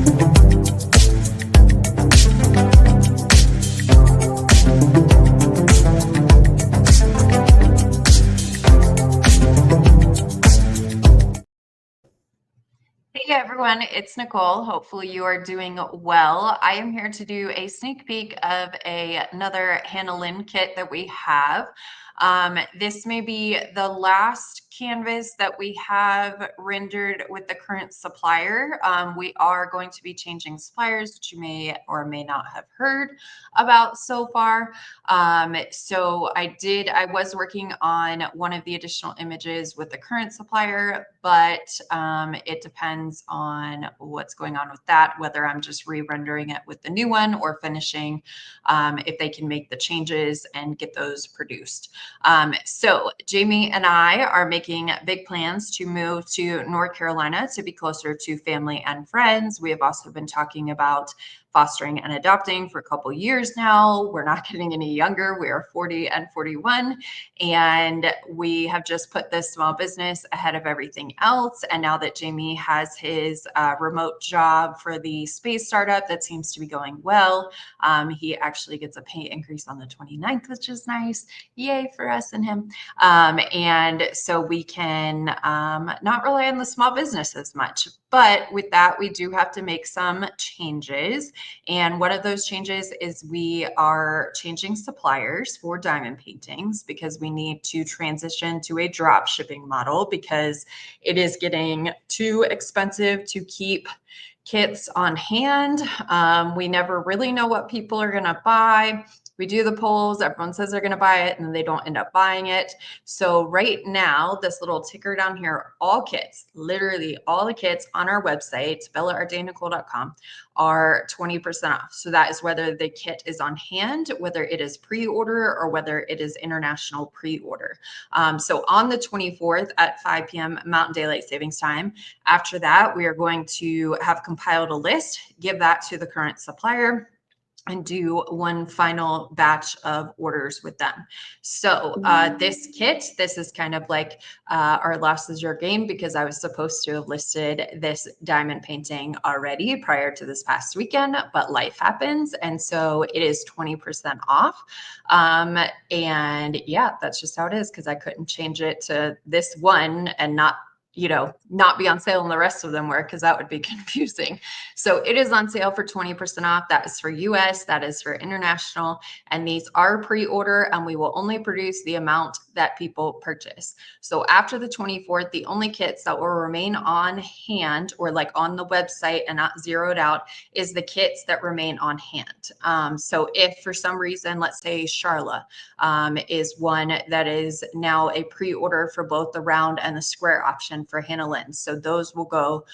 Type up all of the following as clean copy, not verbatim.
Hey everyone, it's Nicole. Hopefully you are doing well. I am here to do a sneak peek of another Hannah Lynn kit that we have. This may be the last canvas that we have rendered with the current supplier. We are going to be changing suppliers, which you may or may not have heard about so far. So I was working on one of the additional images with the current supplier, but it depends on what's going on with that, whether I'm just re-rendering it with the new one or finishing, if they can make the changes and get those produced. So Jamie and I are making big plans to move to North Carolina to be closer to family and friends. We have also been talking about fostering and adopting for a couple years now. We're not getting any younger. We are 40 and 41, and we have just put this small business ahead of everything else. And now that Jamie has his remote job for the space startup that seems to be going well, he actually gets a pay increase on the 29th, which is nice. Yay for us and him. And so we can not rely on the small business as much. But with that, we do have to make some changes. And one of those changes is we are changing suppliers for diamond paintings because we need to transition to a drop shipping model because it is getting too expensive to keep kits on hand. We never really know what people are going to buy. We do the polls, everyone says they're going to buy it, and they don't end up buying it. So right now, this little ticker down here, all kits, literally all the kits on our website, bellaardaynicole.com, are 20% off. So that is whether the kit is on hand, whether it is pre-order, or whether it is international pre-order. So on the 24th at 5 p.m. Mountain Daylight Savings Time, after that, we are going to have compiled a list, give that to the current supplier, and do one final batch of orders with them. So this kit, this is kind of like our loss is your gain, because I was supposed to have listed this diamond painting already prior to this past weekend, but life happens. And so it is 20% off. And yeah, that's just how it is, because I couldn't change it to this one and not be on sale and the rest of them were, because that would be confusing. So it is on sale for 20% off. That is for US, that is for international, and these are pre-order, and we will only produce the amount that people purchase. So after the 24th, the only kits that will remain on hand or like on the website and not zeroed out is the kits that remain on hand. So if for some reason, let's say Charla is one that is now a pre-order for both the round and the square option for Hannah Lynn. So those will go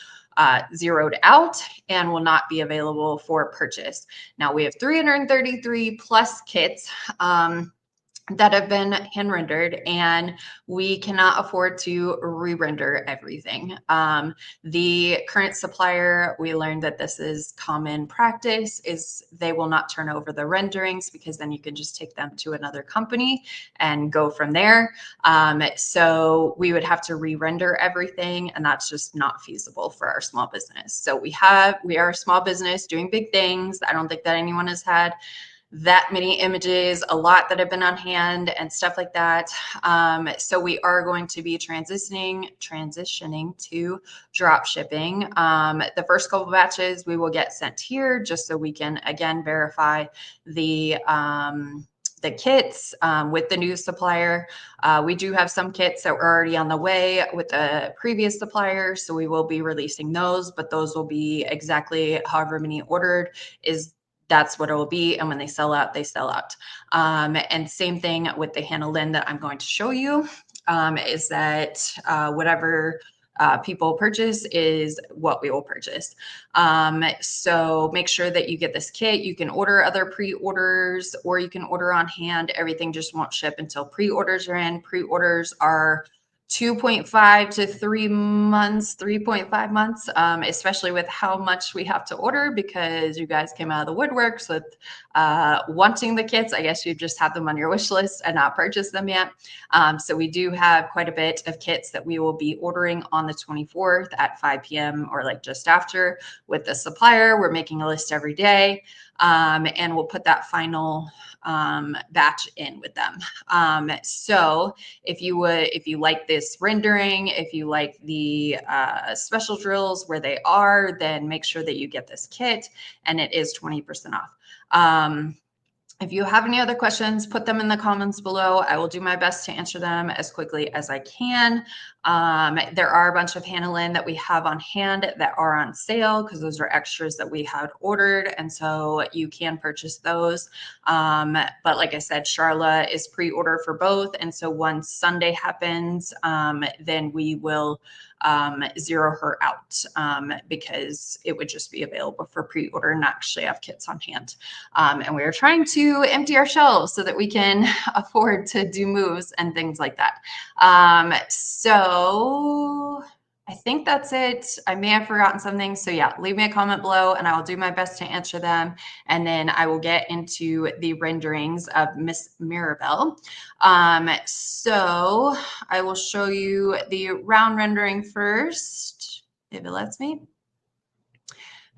zeroed out and will not be available for purchase. Now we have 333 plus kits that have been hand rendered, and we cannot afford to re-render everything. The current supplier, we learned that this is common practice, is they will not turn over the renderings, because then you can just take them to another company and go from there. So we would have to re-render everything, and that's just not feasible for our small business. So we are a small business doing big things. I don't think that anyone has had that many images, a lot that have been on hand and stuff like that. So we are going to be transitioning to drop shipping. The first couple batches we will get sent here, just so we can again verify the kits with the new supplier. We do have some kits that were already on the way with the previous supplier, so we will be releasing those, but those will be exactly however many ordered that's what it will be. And when they sell out, they sell out. And same thing with the Hannah Lynn that I'm going to show you, is that whatever people purchase is what we will purchase. So make sure that you get this kit. You can order other pre-orders, or you can order on hand. Everything just won't ship until pre-orders are in. Pre-orders are 2.5 to 3 months, 3.5 months, especially with how much we have to order because you guys came out of the woodworks with wanting the kits. I guess you just have them on your wish list and not purchased them yet. So we do have quite a bit of kits that we will be ordering on the 24th at 5 p.m. or like just after with the supplier. We're making a list every day, and we'll put that final batch in with them. So if you like this rendering, if you like the special drills where they are, then make sure that you get this kit, and it is 20% off. If you have any other questions, put them in the comments below. I will do my best to answer them as quickly as I can. There are a bunch of Hannah Lynn that we have on hand that are on sale because those are extras that we had ordered. And so you can purchase those. But like I said, Charla is pre-order for both. And so once Sunday happens, then we will zero her out because it would just be available for pre-order and not actually have kits on hand. And we are trying to empty our shelves so that we can afford to do moves and things like that. So I think that's it. I may have forgotten something. So yeah, leave me a comment below and I will do my best to answer them. And then I will get into the renderings of Miss Mirabelle. So I will show you the round rendering first, if it lets me.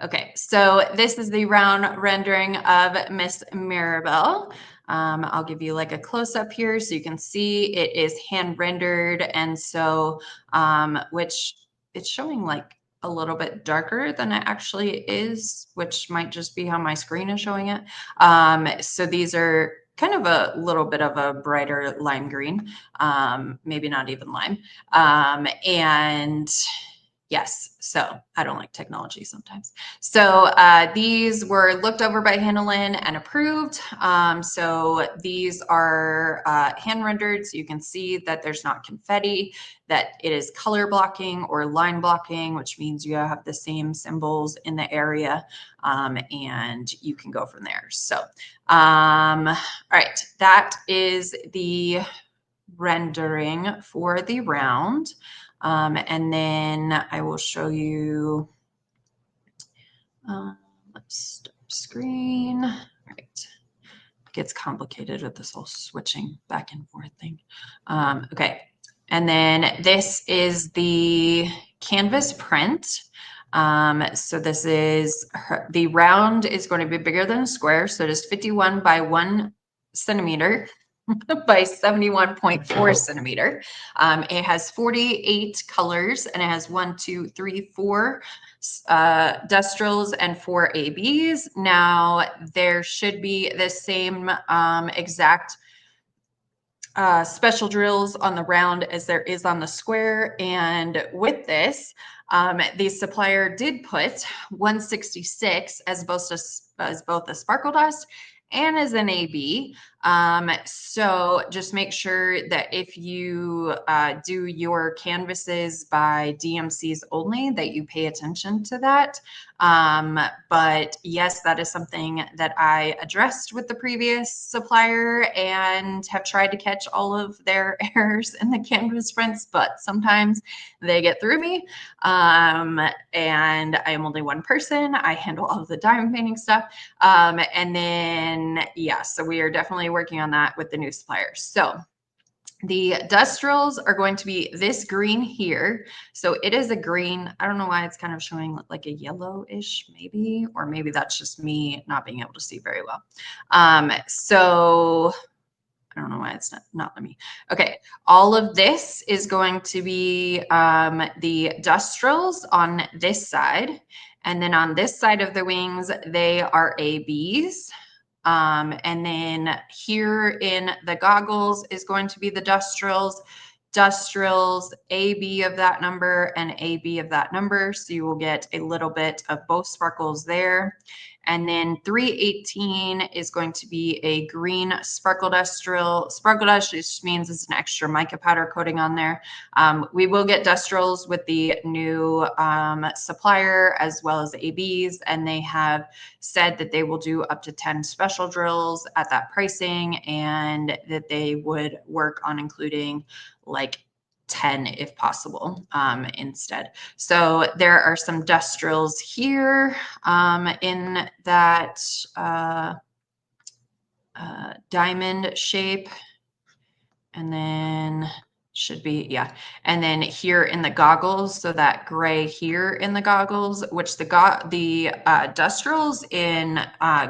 Okay, so this is the round rendering of Miss Mirabelle. I'll give you like a close-up here so you can see it is hand rendered, and so which it's showing like a little bit darker than it actually is, which might just be how my screen is showing it. So these are kind of a little bit of a brighter lime green, maybe not even lime, and yes, so I don't like technology sometimes. So these were looked over by Hannah Lynn and approved. So these are hand rendered, so you can see that there's not confetti, that it is color blocking or line blocking, which means you have the same symbols in the area, and you can go from there. So, all right, that is the rendering for the round. And then I will show you, let's stop screen. All right. It gets complicated with this whole switching back and forth thing. Okay. And then this is the canvas print. So this is the round is going to be bigger than a square. So it is 51 by 1 centimeter. By 71.4 centimeter. It has 48 colors and it has 1, 2, 3, 4 Dustrals and 4 ABs. Now there should be the same exact special drills on the round as there is on the square. And with this, the supplier did put 166 as both a sparkle dust and as an AB. So just make sure that if you do your canvases by DMCs only, that you pay attention to that. But yes, that is something that I addressed with the previous supplier and have tried to catch all of their errors in the canvas prints, but sometimes they get through me. And I am only one person. I handle all of the diamond painting stuff. And then, yeah, so we are definitely working on that with the new supplier. So the Dustrals are going to be this green here. So it is a green. I don't know why it's kind of showing like a yellowish maybe, or maybe that's just me not being able to see very well. So I don't know why it's not let me. Okay, all of this is going to be the Dustrals on this side. And then on this side of the wings, they are ABs. And then here in the goggles is going to be the Dustrals, AB of that number and AB of that number. So you will get a little bit of both sparkles there. And then 318 is going to be a green sparkle dustral. Sparkle dust just means it's an extra mica powder coating on there. We will get dustrals with the new supplier as well as ABs, and they have said that they will do up to 10 special drills at that pricing, and that they would work on including like 10 if possible instead. So there are some dust drills here in that diamond shape. And then should be, yeah. And then here in the goggles, so that gray here in the goggles, which the dust drills in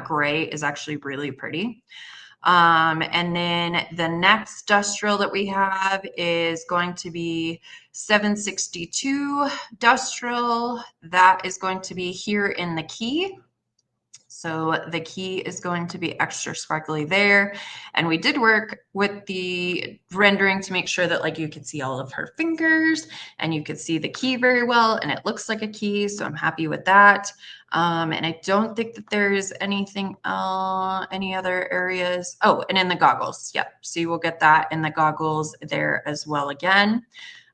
gray is actually really pretty. And then the next dust drill that we have is going to be 762 dust drill. That is going to be here in the key. So the key is going to be extra sparkly there. And we did work with the rendering to make sure that like you could see all of her fingers and you could see the key very well. And it looks like a key. So I'm happy with that. And I don't think that there's anything, any other areas. Oh, and in the goggles. Yep. So you will get that in the goggles there as well again.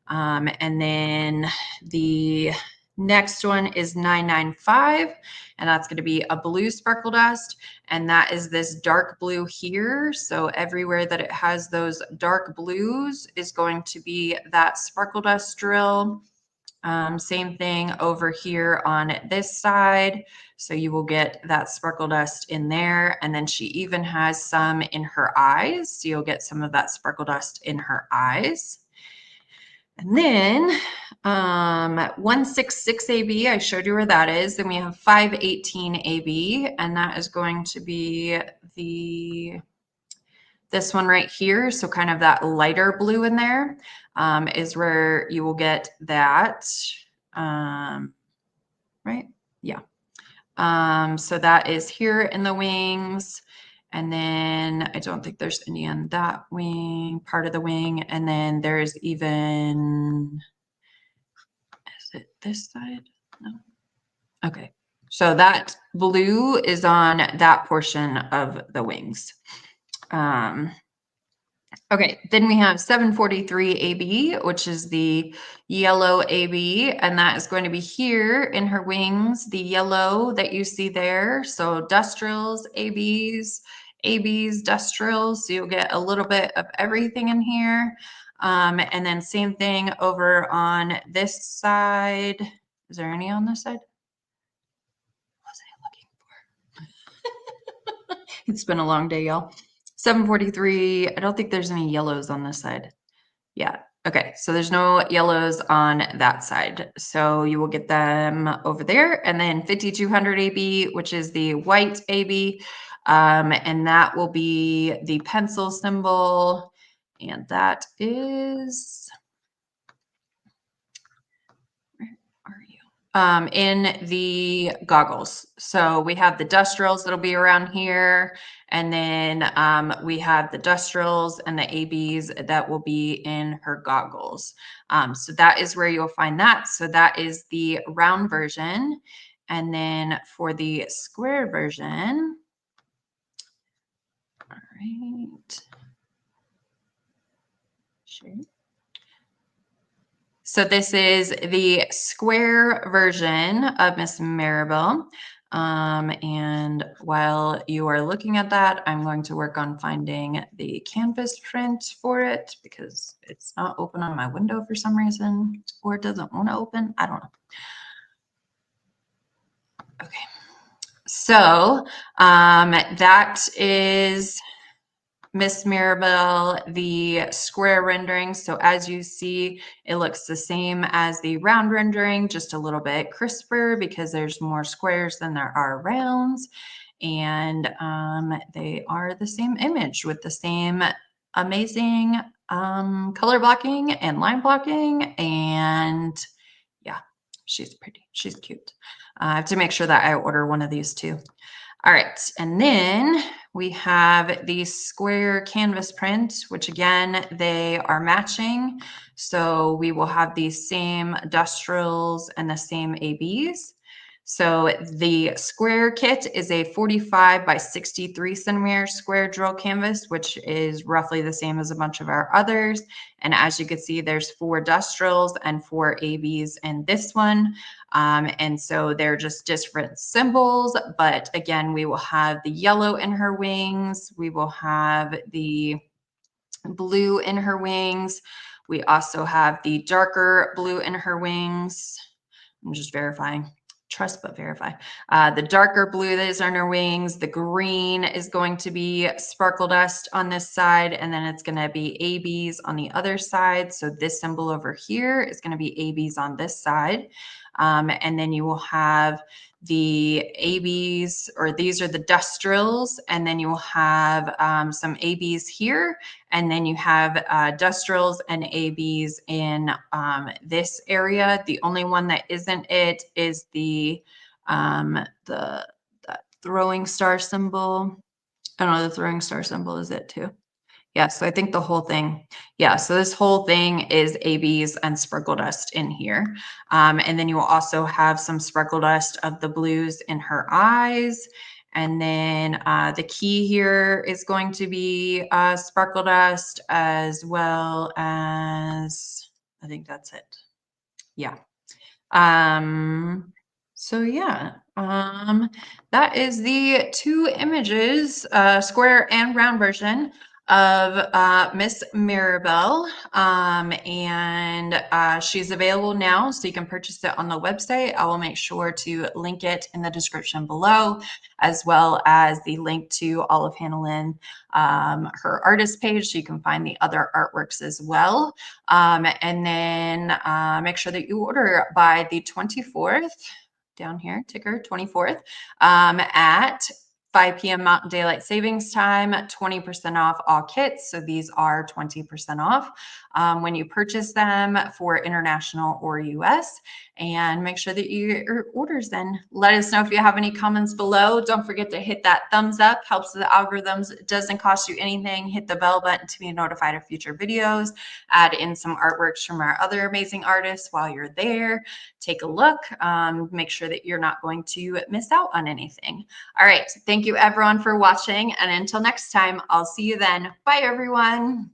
And then the next one is 995, and that's going to be a blue sparkle dust, and that is this dark blue here. So everywhere that it has those dark blues is going to be that sparkle dust drill. Same thing over here on this side. So you will get that sparkle dust in there, and then she even has some in her eyes. So you'll get some of that sparkle dust in her eyes. And then 166 AB, I showed you where that is. Then we have 518 AB, and that is going to be this one right here. So kind of that lighter blue in there is where you will get that, right? Yeah. So that is here in the wings. And then I don't think there's any on that wing, part of the wing. And then there's even, is it this side? No. Okay. So that blue is on that portion of the wings. Okay, then we have 743 AB, which is the yellow AB, and that is going to be here in her wings, the yellow that you see there. So dust drills, ABs, dust drills. So you'll get a little bit of everything in here. And then same thing over on this side. Is there any on this side? What was I looking for? It's been a long day, y'all. 743. I don't think there's any yellows on this side. Yeah. Okay. So there's no yellows on that side. So you will get them over there. And then 5200 AB, which is the white AB. And that will be the pencil symbol. And that is, where are you? In the goggles. So we have the dust drills that'll be around here. And then we have the dust drills and the ABs that will be in her goggles. So that is where you'll find that. So that is the round version. And then for the square version, all right. Sure. So this is the square version of Miss Maribel. And while you are looking at that, I'm going to work on finding the canvas print for it because it's not open on my window for some reason, or it doesn't want to open. I don't know. Okay. So that is Miss Maribel, the square rendering. So as you see, it looks the same as the round rendering, just a little bit crisper because there's more squares than there are rounds. And they are the same image with the same amazing color blocking and line blocking. And yeah, she's pretty. She's cute. I have to make sure that I order one of these too. All right, and then we have the square canvas print, which again, they are matching. So we will have these same dust drills and the same ABs. So the square kit is a 45 by 63 centimeter square drill canvas, which is roughly the same as a bunch of our others. And as you can see, there's 4 dust drills and 4 ABs in this one. And so they're just different symbols, but again, we will have the yellow in her wings. We will have the blue in her wings. We also have the darker blue in her wings. I'm just verifying. Trust but verify. The darker blue that is on her wings. The green is going to be sparkle dust on this side, and then it's going to be ABs on the other side. So this symbol over here is going to be ABs on this side. And then you will have the ABs, or these are the dust drills, and then you will have some ABs here, and then you have dust drills and ABs in this area. The only one that isn't it is the throwing star symbol. I don't know, the throwing star symbol is it too. Yeah, so I think the whole thing, yeah, so this whole thing is ABs and sparkle dust in here. And then you will also have some sparkle dust of the blues in her eyes. And then the key here is going to be sparkle dust, as well as, I think that's it. Yeah. So yeah, that is the two images, square and round version of Miss Mirabelle. And she's available now, so you can purchase it on the website. I will make sure to link it in the description below, as well as the link to all of Hannah Lynn, her artist page, so you can find the other artworks as well. And then make sure that you order by the 24th, down here, ticker 24th, at 5 p.m. Mountain Daylight Savings Time, 20% off all kits. So these are 20% off when you purchase them for international or US. And make sure that you get your orders in. Let us know if you have any comments below. Don't forget to hit that thumbs up, helps with the algorithms. It doesn't cost you anything. Hit the bell button to be notified of future videos. Add in some artworks from our other amazing artists while you're there. Take a look. Make sure that you're not going to miss out on anything. All right. Thank you everyone for watching. And until next time, I'll see you then. Bye everyone.